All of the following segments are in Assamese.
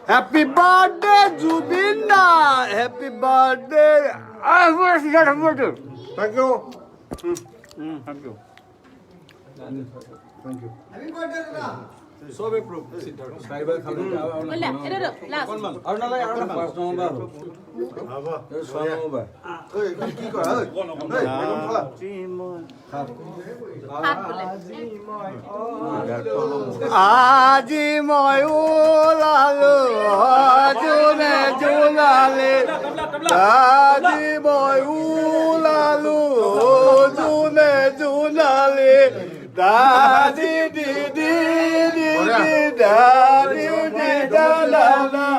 Happy birthday, Zubinda! Happy birthday! Happy birthday! Thank you. Thank you. Thank you. Happy birthday, Dada. So we prove. Subscriber খালি বলা এটা লাস্ট আর না লাগে আর না 5 নম্বর হবা এই 6 নম্বর ওই কি করা ওই বেগম খালা হাত বলে আজি মই ওলালো জুনে জুলালে আজি মই ওলালো জুনে জুলালে দাদি দি দি di da di da la la.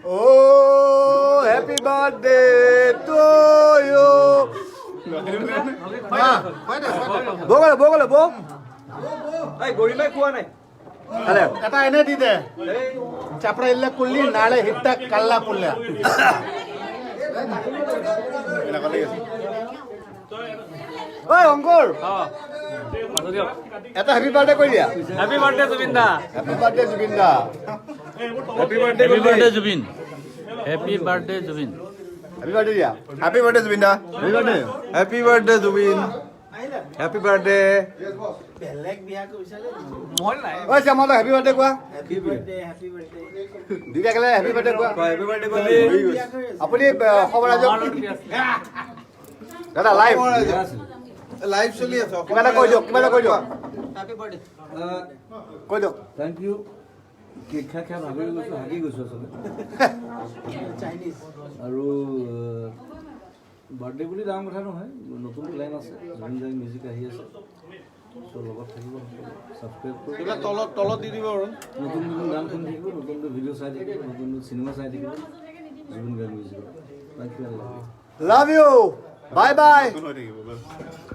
Oh, happy birthday to you. Bogala bogala bo. Hey, gorilla kuwa nai. Hello. Kata ene di de. Chapra illa kulli nale hitta kalla pulla. Oi, uncle. এটা হ্যাপি বার্থডে কই দিয়া হ্যাপি বার্থডে জুবিনদা হ্যাপি বার্থডে জুবিনদা happy birthday happy birthday Zubeen happy birthday Zubeen happy birthday দিয়া হ্যাপি বার্থডে জুবিনদা happy birthday happy birthday Zubeen happy birthday বেলেগ বিয়া কইছালে মন নাই ঐ চামলা হ্যাপি বার্থডে কোৱা হ্যাপি বাৰ্থডে দিদা গলে হ্যাপি বাৰ্থডে কোৱা হ্যাপি বাৰ্থডে কলি আপুনি খবৰ আজক দাদা লাইভ লাইভ চলি আছে কিবা এটা কৈ দিয়ক হ্যাপি বার্থডে কৈ দিয়ক থ্যাংক ইউ কেক খাই খাই ভাগৰি গৈছো হাগি গৈছো আচলতে চাইনিজ আৰু বাৰ্থডে বুলি ডাঙৰ কথা নহয় নতুন প্লেন আছে জুবিন দাৰ মিউজিক আহি আছে চ' লগত থাকিব ছাবস্ক্ৰাইব কৰিব তলত দি দিব আৰু নতুন নতুন গান শুনি থাকিব নতুন নতুন ভিডিঅ' চাই থাকিব নতুন নতুন চিনেমা চাই থাকিব জুবিন দাৰ music thank you love you bye bye